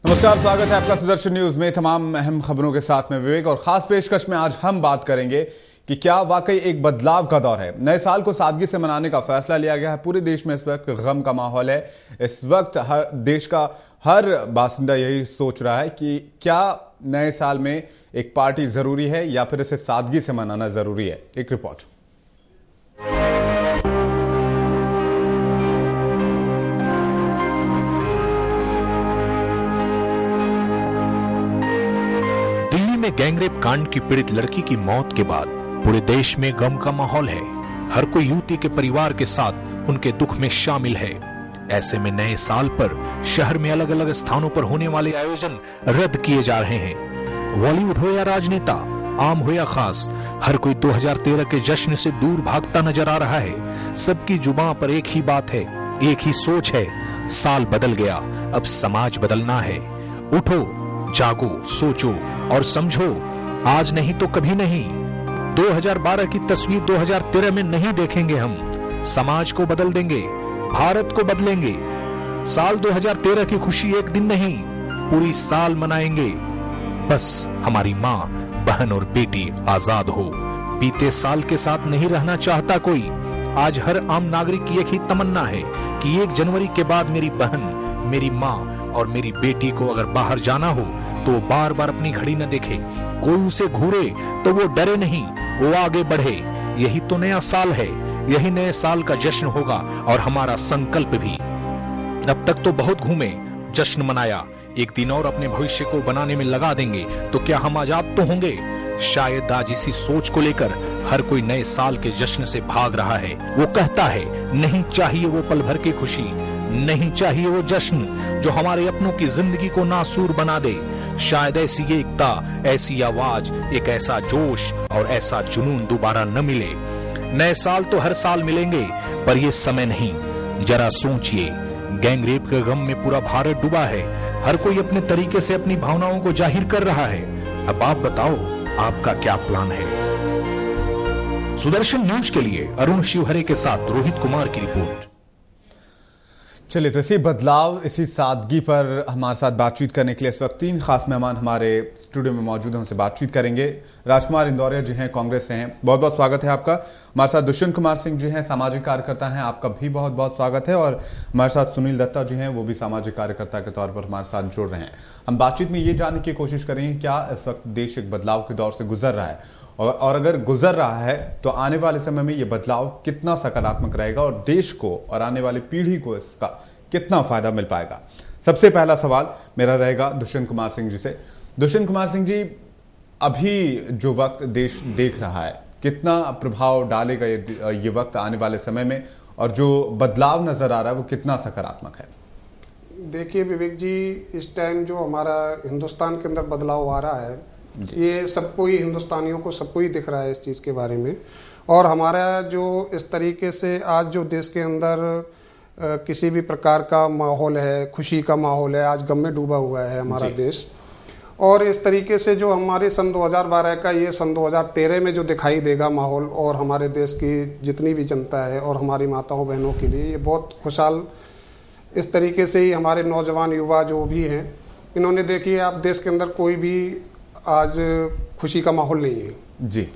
नमस्कार, स्वागत है आपका सुदर्शन न्यूज में। तमाम अहम खबरों के साथ में विवेक और खास पेशकश में आज हम बात करेंगे कि क्या वाकई एक बदलाव का दौर है। नए साल को सादगी से मनाने का फैसला लिया गया है। पूरे देश में इस वक्त गम का माहौल है। इस वक्त देश का हर बासिंदा यही सोच रहा है कि क्या नए साल में एक पार्टी जरूरी है या फिर इसे सादगी से मनाना जरूरी है। एक रिपोर्ट। गैंगरेप कांड की पीड़ित लड़की की मौत के बाद पूरे देश में गम का माहौल है। हर कोई युवती के परिवार के साथ उनके दुख में शामिल है। ऐसे में नए साल पर शहर में अलग अलग स्थानों पर होने वाले आयोजन रद्द किए जा रहे हैं। बॉलीवुड हो या राजनेता, आम हो या खास, हर कोई 2013 के जश्न से दूर भागता नजर आ रहा है। सबकी जुबान पर एक ही बात है, एक ही सोच है, साल बदल गया, अब समाज बदलना है। उठो, जागो, सोचो और समझो, आज नहीं तो कभी नहीं। 2012 की तस्वीर 2013 में नहीं देखेंगे हम। समाज को बदल देंगे, भारत को बदलेंगे। साल 2013 की खुशी एक दिन नहीं, पूरी साल मनाएंगे। बस हमारी माँ, बहन और बेटी आजाद हो। बीते साल के साथ नहीं रहना चाहता कोई। आज हर आम नागरिक की एक ही तमन्ना है कि 1 जनवरी के बाद मेरी बहन, मेरी माँ और मेरी बेटी को अगर बाहर जाना हो तो वो बार बार अपनी घड़ी न देखे, कोई उसे घूरे तो वो डरे नहीं, वो आगे बढ़े। यही तो नया साल है, यही नए साल का जश्न होगा और हमारा संकल्प भी। अब तक तो बहुत घूमे, जश्न मनाया, एक दिन और अपने भविष्य को बनाने में लगा देंगे तो क्या हम आजाद तो होंगे? शायद आज इसी सोच को लेकर हर कोई नए साल के जश्न से भाग रहा है। वो कहता है नहीं चाहिए वो पल भर की खुशी, नहीं चाहिए वो जश्न जो हमारे अपनों की जिंदगी को नासूर बना दे। शायद ऐसी एकता, ऐसी आवाज, एक ऐसा जोश और ऐसा जुनून दोबारा न मिले। नए साल तो हर साल मिलेंगे, पर ये समय नहीं। जरा सोचिए, गैंगरेप के गम में पूरा भारत डूबा है। हर कोई अपने तरीके से अपनी भावनाओं को जाहिर कर रहा है। अब आप बताओ, आपका क्या प्लान है? सुदर्शन न्यूज के लिए अरुण शिवहरे के साथ रोहित कुमार की रिपोर्ट। चलिए, तो इसी बदलाव, इसी सादगी पर हमारे साथ बातचीत करने के लिए इस वक्त 3 खास मेहमान हमारे स्टूडियो में मौजूद हैं। उनसे बातचीत करेंगे। राजकुमार इंदौरिया जी हैं, कांग्रेस से हैं, बहुत बहुत स्वागत है आपका। हमारे साथ दुष्यंत कुमार सिंह जी हैं, सामाजिक कार्यकर्ता हैं, आपका भी बहुत बहुत स्वागत है। और हमारे साथ सुनील दत्ता जी हैं, वो भी सामाजिक कार्यकर्ता के तौर पर हमारे साथ जुड़ रहे हैं। हम बातचीत में ये जानने की कोशिश करेंगे क्या इस वक्त देश एक बदलाव के दौर से गुजर रहा है, और अगर गुजर रहा है तो आने वाले समय में ये बदलाव कितना सकारात्मक रहेगा और देश को और आने वाली पीढ़ी को इसका कितना फायदा मिल पाएगा। सबसे पहला सवाल मेरा रहेगा दुष्यंत कुमार सिंह जी से। दुष्यंत कुमार सिंह जी, अभी जो वक्त देश देख रहा है, कितना प्रभाव डालेगा ये वक्त आने वाले समय में, और जो बदलाव नजर आ रहा है वो कितना सकारात्मक है? देखिए विवेक जी, इस टाइम जो हमारा हिंदुस्तान के अंदर बदलाव आ रहा है, ये सबको ही, हिंदुस्तानियों को सबको ही दिख रहा है इस चीज़ के बारे में। और हमारा जो इस तरीके से आज जो देश के अंदर किसी भी प्रकार का माहौल है, खुशी का माहौल है, आज गम में डूबा हुआ है हमारा देश। और इस तरीके से जो हमारे सन 2012 का ये सन 2013 में जो दिखाई देगा माहौल, और हमारे देश की जितनी भी जनता है और हमारी माताओं बहनों के लिए ये बहुत खुशहाल, इस तरीके से ही हमारे नौजवान युवा जो भी हैं, इन्होंने, देखिए आप देश के अंदर कोई भी आज खुशी का माहौल नहीं है जी।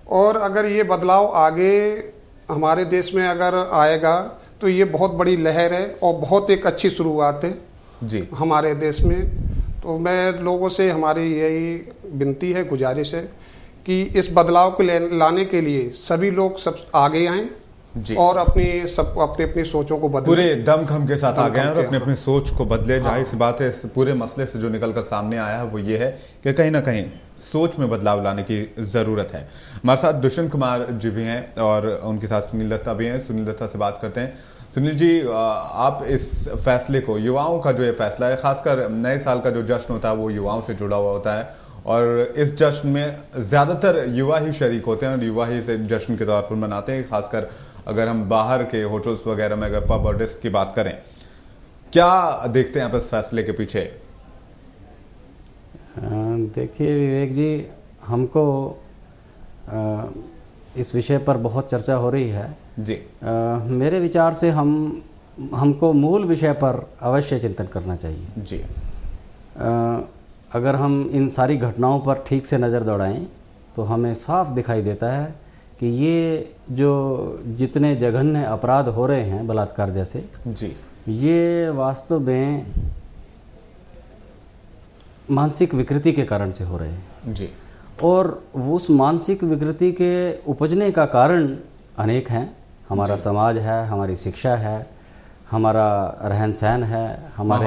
और अगर ये बदलाव आगे हमारे देश में अगर आएगा तो ये बहुत बड़ी लहर है और बहुत एक अच्छी शुरुआत है जी हमारे देश में। तो मैं लोगों से, हमारी यही विनती है, गुजारिश है कि इस बदलाव को लाने के लिए सभी लोग सब आगे आएं और अपनी सोचों को बदलें, पूरे दमखम के साथ आगे आएं और अपनी अपनी सोच को बदले। जाहिर सी बात है, इस पूरे मसले से जो निकलकर सामने आया है वो ये है कि कहीं ना कहीं सोच में बदलाव लाने की जरूरत है। हमारे साथ दुष्यंत कुमार जी भी हैं और उनके साथ सुनील दत्ता भी हैं। सुनील दत्ता से बात करते हैं। सुनील जी, आप इस फैसले को, युवाओं का जो ये फैसला है, खासकर नए साल का जो जश्न होता है वो युवाओं से जुड़ा हुआ होता है, और इस जश्न में ज्यादातर युवा ही शरीक होते हैं और युवा ही इसे जश्न के तौर पर मनाते हैं। खासकर अगर हम बाहर के होटल्स वगैरह में अगर पब और डिस्क की बात करें, क्या देखते हैं आप इस फैसले के पीछे? देखिए विवेक जी, हमको इस विषय पर बहुत चर्चा हो रही है जी। मेरे विचार से हमको मूल विषय पर अवश्य चिंतन करना चाहिए जी। अगर हम इन सारी घटनाओं पर ठीक से नज़र दौड़ाएं तो हमें साफ दिखाई देता है कि ये जो जितने जघन्य अपराध हो रहे हैं बलात्कार जैसे जी, ये वास्तव में मानसिक विकृति के कारण से हो रहे हैं जी, और उस मानसिक विकृति के उपजने का कारण अनेक हैं। हमारा समाज है, हमारी शिक्षा है, हमारा रहन सहन है, हमारे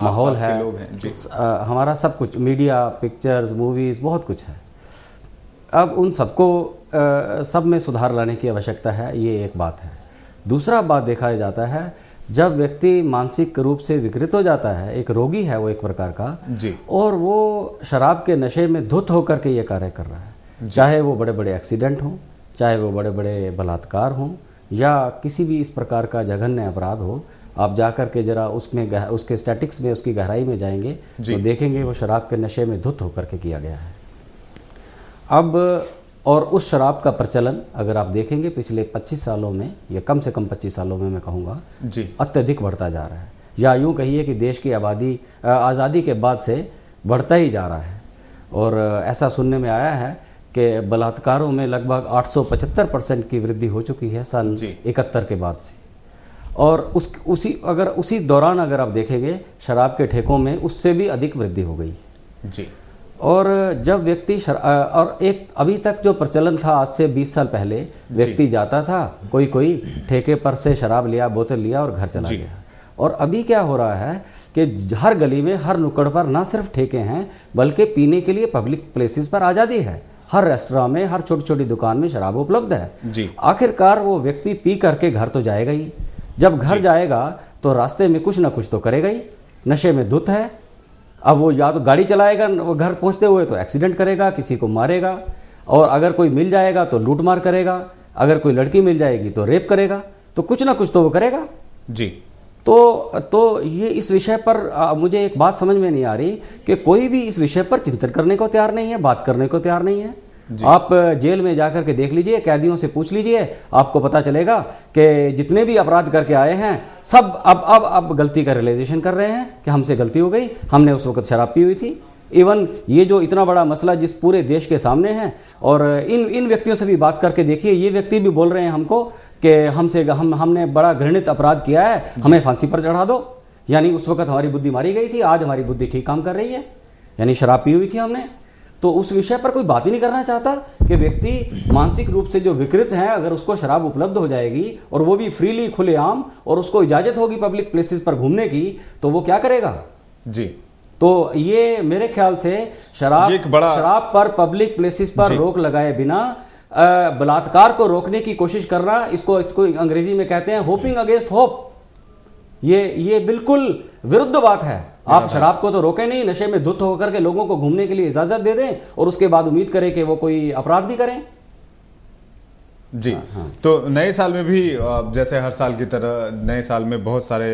माहौल है, लोग हैं जी, हमारा सब कुछ, मीडिया, पिक्चर्स, मूवीज, बहुत कुछ है। अब उन सबको सब में सुधार लाने की आवश्यकता है, ये एक बात है। दूसरा बात देखा जाता है, जब व्यक्ति मानसिक रूप से विकृत हो जाता है, एक रोगी है वो एक प्रकार का जी, और वो शराब के नशे में धुत होकर के ये कार्य कर रहा है, चाहे वो बड़े बड़े एक्सीडेंट हों, चाहे वो बड़े बड़े बलात्कार हों, या किसी भी इस प्रकार का जघन्य अपराध हो। आप जाकर के जरा उसमें उसके स्टैटिक्स में, उसकी गहराई में जाएंगे तो देखेंगे वो शराब के नशे में धुत होकर के किया गया है। अब और उस शराब का प्रचलन अगर आप देखेंगे पिछले 25 सालों में, या कम से कम 25 सालों में मैं कहूँगा जी, अत्यधिक बढ़ता जा रहा है, या यूँ कहिए कि देश की आज़ादी के बाद से बढ़ता ही जा रहा है। और ऐसा सुनने में आया है कि बलात्कारों में लगभग 875% की वृद्धि हो चुकी है सन 71 के बाद से। और उसी दौरान अगर आप देखेंगे शराब के ठेकों में उससे भी अधिक वृद्धि हो गई जी। और जब व्यक्ति और एक अभी तक जो प्रचलन था, आज से 20 साल पहले व्यक्ति जाता था, कोई ठेके पर से शराब लिया, बोतल लिया और घर चला गया। और अभी क्या हो रहा है कि हर गली में, हर नुक्कड़ पर ना सिर्फ ठेके हैं बल्कि पीने के लिए पब्लिक प्लेसेस पर आज़ादी है। हर रेस्टोरेंट में, हर छोटी छोटी दुकान में शराब उपलब्ध है जी। आखिरकार वो व्यक्ति पी करके घर तो जाएगा ही। जब घर जाएगा तो रास्ते में कुछ ना कुछ तो करेगा ही, नशे में धुत है। अब वो या तो गाड़ी चलाएगा, वो घर पहुंचते हुए तो एक्सीडेंट करेगा, किसी को मारेगा, और अगर कोई मिल जाएगा तो लूट मार करेगा, अगर कोई लड़की मिल जाएगी तो रेप करेगा, तो कुछ ना कुछ तो वो करेगा जी। तो ये इस विषय पर मुझे एक बात समझ में नहीं आ रही कि कोई भी इस विषय पर चिंतन करने को तैयार नहीं है, बात करने को तैयार नहीं है। आप जेल में जाकर के देख लीजिए, कैदियों से पूछ लीजिए, आपको पता चलेगा कि जितने भी अपराध करके आए हैं सब अब गलती का रियलाइजेशन कर रहे हैं कि हमसे गलती हो गई, हमने उस वक्त शराब पी हुई थी। इवन ये जो इतना बड़ा मसला जिस पूरे देश के सामने है, और इन व्यक्तियों से भी बात करके देखिए, ये व्यक्ति भी बोल रहे हैं हमको कि हमने बड़ा घृणित अपराध किया है, हमें फांसी पर चढ़ा दो। यानी उस वक्त हमारी बुद्धि मारी गई थी, आज हमारी बुद्धि ठीक काम कर रही है, यानी शराब पी हुई थी हमने। तो उस विषय पर कोई बात ही नहीं करना चाहता कि व्यक्ति मानसिक रूप से जो विकृत है, अगर उसको शराब उपलब्ध हो जाएगी और वो भी फ्रीली, खुलेआम, और उसको इजाजत होगी पब्लिक प्लेसेस पर घूमने की, तो वो क्या करेगा जी। तो ये मेरे ख्याल से शराब पर, पब्लिक प्लेसेस पर रोक लगाए बिना बलात्कार को रोकने की कोशिश करना, इसको अंग्रेजी में कहते हैं होपिंग अगेंस्ट होप। ये बिल्कुल विरुद्ध बात है। आप शराब को तो रोके नहीं, नशे में धुत होकर के लोगों को घूमने के लिए इजाजत दे दें और उसके बाद उम्मीद करें कि वो कोई अपराध भी करें जी। तो नए साल में भी जैसे हर साल की तरह नए साल में बहुत सारे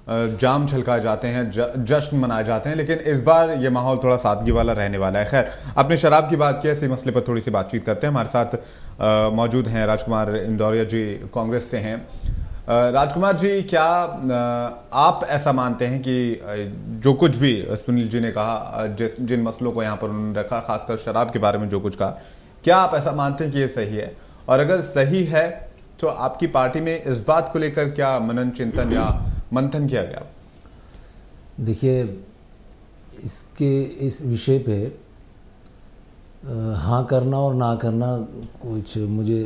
जाम छलकाए जाते हैं, जश्न मनाए जाते हैं, लेकिन इस बार ये माहौल थोड़ा सादगी वाला रहने वाला है। खैर, आपने शराब की बात की, इसी मसले पर थोड़ी सी बातचीत करते हैं। हमारे साथ मौजूद हैं राजकुमार इंदौरिया जी, कांग्रेस से हैं। राजकुमार जी, क्या आप ऐसा मानते हैं कि जो कुछ भी सुनील जी ने कहा, जिन मसलों को यहाँ पर उन्होंने रखा, खासकर शराब के बारे में जो कुछ कहा, क्या आप ऐसा मानते हैं कि ये सही है? और अगर सही है तो आपकी पार्टी में इस बात को लेकर क्या मनन चिंतन या मंथन किया गया? देखिए, इस विषय पे हाँ करना और ना करना कुछ मुझे,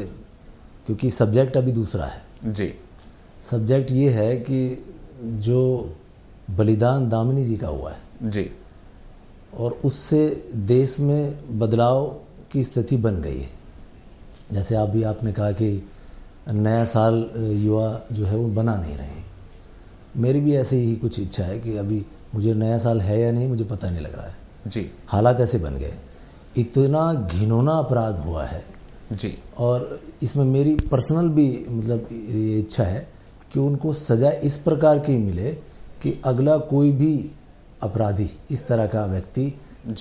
क्योंकि सब्जेक्ट अभी दूसरा है जी। सब्जेक्ट ये है कि जो बलिदान दामिनी जी का हुआ है जी, और उससे देश में बदलाव की स्थिति बन गई है। जैसे आपने कहा कि नया साल युवा जो है वो बना नहीं रहे, मेरी भी ऐसे ही कुछ इच्छा है कि अभी मुझे नया साल है या नहीं मुझे पता नहीं लग रहा है जी। हालात ऐसे बन गए, इतना घिनौना अपराध हुआ है जी, और इसमें मेरी पर्सनल भी मतलब ये इच्छा है कि उनको सज़ा इस प्रकार की मिले कि अगला कोई भी अपराधी, इस तरह का व्यक्ति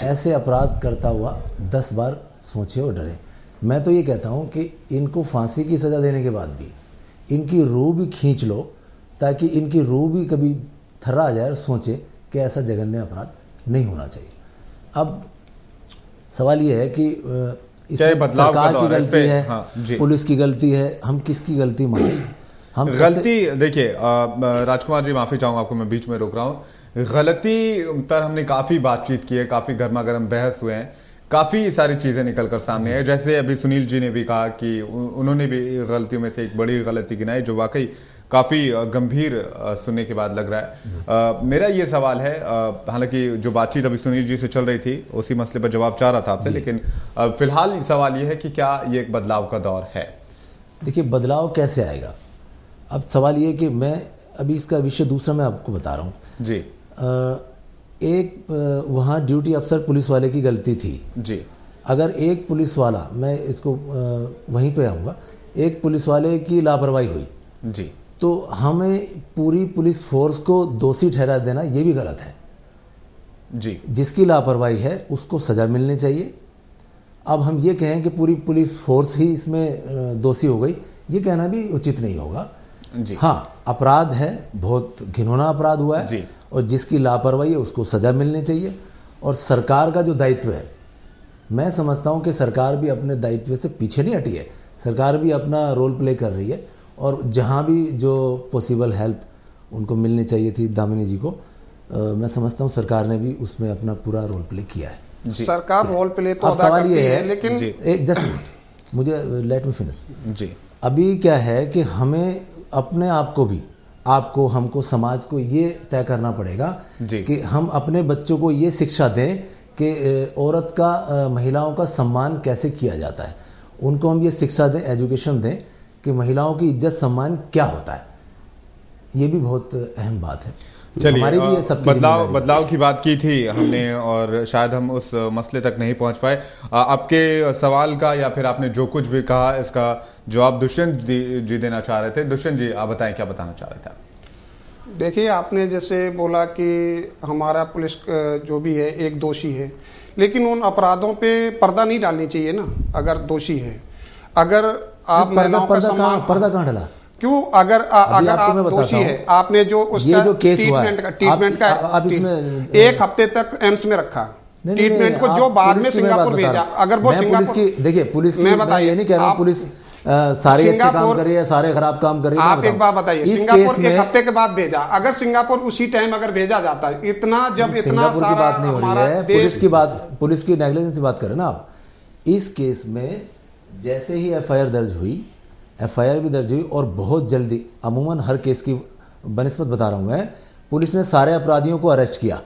ऐसे अपराध करता हुआ 10 बार सोचे और डरे। मैं तो ये कहता हूँ कि इनको फांसी की सज़ा देने के बाद भी इनकी रूह भी खींच लो, ताकि इनकी रूह भी कभी थर्रा आ जाए और सोचे कि ऐसा जघन्य अपराध नहीं होना चाहिए। अब सवाल ये है कि इसमें सरकार की गलती है, हाँ, पुलिस की गलती है, हम किसकी गलती माने? हम गलती देखिए, राजकुमार जी माफी चाहूंगा आपको, मैं बीच में रोक रहा हूं। गलती पर हमने काफी बातचीत की है, काफी गर्मा गर्म बहस हुए हैं, काफी सारी चीजें निकलकर सामने है। जैसे अभी सुनील जी ने भी कहा कि उन्होंने भी गलतियों में से एक बड़ी गलती गिनाई जो वाकई काफी गंभीर सुनने के बाद लग रहा है। मेरा ये सवाल है, हालांकि जो बातचीत अभी सुनील जी से चल रही थी उसी मसले पर जवाब चाह रहा था आपसे, लेकिन फिलहाल सवाल ये है कि क्या ये एक बदलाव का दौर है? देखिए, बदलाव कैसे आएगा? अब सवाल ये कि मैं अभी इसका विषय दूसरा मैं आपको बता रहा हूँ जी। एक वहाँ ड्यूटी अफसर पुलिस वाले की गलती थी जी। अगर एक पुलिस वाला, मैं इसको वहीं पे आऊँगा, एक पुलिस वाले की लापरवाही हुई जी, तो हमें पूरी पुलिस फोर्स को दोषी ठहरा देना ये भी गलत है जी। जिसकी लापरवाही है उसको सजा मिलनी चाहिए। अब हम ये कहें कि पूरी पुलिस फोर्स ही इसमें दोषी हो गई, ये कहना भी उचित नहीं होगा जी। हाँ, अपराध है, बहुत घिनौना अपराध हुआ है जी। और जिसकी लापरवाही है उसको सजा मिलनी चाहिए। और सरकार का जो दायित्व है, मैं समझता हूं कि सरकार भी अपने दायित्व से पीछे नहीं हटी है, सरकार भी अपना रोल प्ले कर रही है और जहां भी जो पॉसिबल हेल्प उनको मिलनी चाहिए थी दामिनी जी को, मैं समझता हूं सरकार ने भी उसमें अपना पूरा रोल प्ले किया है। सरकार रोल प्ले तो अदा सवाल करती ये है, लेकिन एक जस्ट मुझे लेट मी फिनिश जी। अभी क्या है कि हमें अपने आप को भी, आपको, हमको, समाज को ये तय करना पड़ेगा कि हम अपने बच्चों को ये शिक्षा दें कि औरत का, महिलाओं का सम्मान कैसे किया जाता है। उनको हम ये शिक्षा दें, एजुकेशन दें कि महिलाओं की इज्जत सम्मान क्या होता है। ये भी बहुत अहम बात है। चलिए, बदलाव की बात की थी हमने और शायद हम उस मसले तक नहीं पहुंच पाए। आपके सवाल का या फिर आपने जो कुछ भी कहा इसका जवाब दुष्यंत जी देना चाह रहे थे। दुष्यंत जी, आप बताएं क्या बताना चाह रहे थे? देखिए, आपने जैसे बोला कि हमारा पुलिस जो भी है एक दोषी है, लेकिन उन अपराधों पे पर्दा नहीं डालनी चाहिए ना। अगर दोषी है, अगर आप महिलाओं का सम्मान, पर्दा कहाँ डाला? क्यों? अगर आप दोषी है, आपने जो उसका ट्रीटमेंट का आप इसमें 1 हफ्ते तक एम्स में रखा ट्रीटमेंट को, जो बाद में सिंगापुर भेजा, अगर वो सिंगापुर की, देखिए पुलिस की, मैं ये नहीं कह रहा हूँ पुलिस सारे अच्छे काम कर रही है, सारे खराब काम कर रही है। आप एक बात बताइए, सिंगापुर 1 हफ्ते के बाद भेजा, अगर सिंगापुर उसी टाइम अगर भेजा जाता है, इतना जब इतना सारा, बात नहीं हो रही है, पुलिस की नेग्लिजेंस की बात करें ना आप। इस केस में जैसे ही एफआईआर दर्ज हुई, एफआईआर भी दर्ज हुई और बहुत जल्दी, अमूमन हर केस की बनिस्बत बता रहा हूं मैं, पुलिस ने सारे अपराधियों को अरेस्ट किया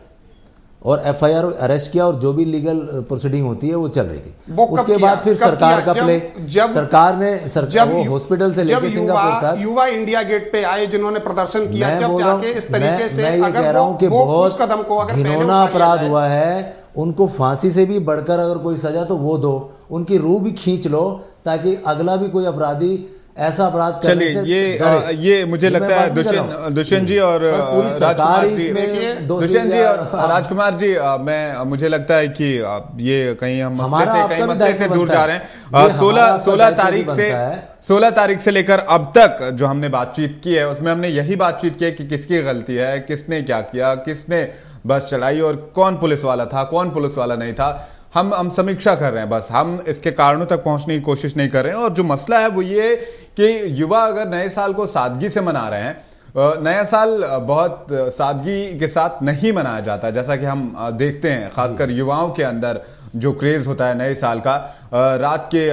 और एफआईआर अरेस्ट किया और जो भी लीगल प्रोसीडिंग होती है वो चल रही थी। उसके बाद फिर सरकार का प्ले, सरकार ने वो हॉस्पिटल से लेकर सिंगापुर तक, युवा इंडिया गेट पे आए जिन्होंने प्रदर्शन किया, जब जाके इस तरीके से, मैं ये कह रहा हूं कि बहुत घिनौना अपराध हुआ है, उनको फांसी से भी बढ़कर अगर कोई सजा तो वो दो, उनकी रूह भी खींच लो ताकि अगला भी कोई अपराधी ऐसा अपराध करने से चलिए, ये मुझे लगता है दुष्यंत जी और राजकुमार जी, दुष्यंत जी और राजकुमार जी, मुझे लगता है कि ये कहीं हम मसले से दूर जा रहे हैं। 16 तारीख से लेकर अब तक जो हमने बातचीत की है उसमें हमने यही बातचीत की है कि किसकी गलती है, किसने क्या किया, किसने बस चलाई और कौन पुलिस वाला था, कौन पुलिस वाला नहीं था। हम समीक्षा कर रहे हैं, बस हम इसके कारणों तक पहुंचने की कोशिश नहीं कर रहे हैं। और जो मसला है वो ये कि युवा अगर नए साल को सादगी से मना रहे हैं, नया साल बहुत सादगी के साथ नहीं मनाया जाता, जैसा कि हम देखते हैं खासकर युवाओं के अंदर जो क्रेज होता है नए साल का। रात के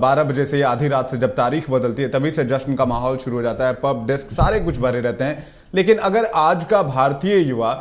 12 बजे से या आधी रात से जब तारीख बदलती है तभी से जश्न का माहौल शुरू हो जाता है, पब, डिस्क सारे कुछ भरे रहते हैं। लेकिन अगर आज का भारतीय युवा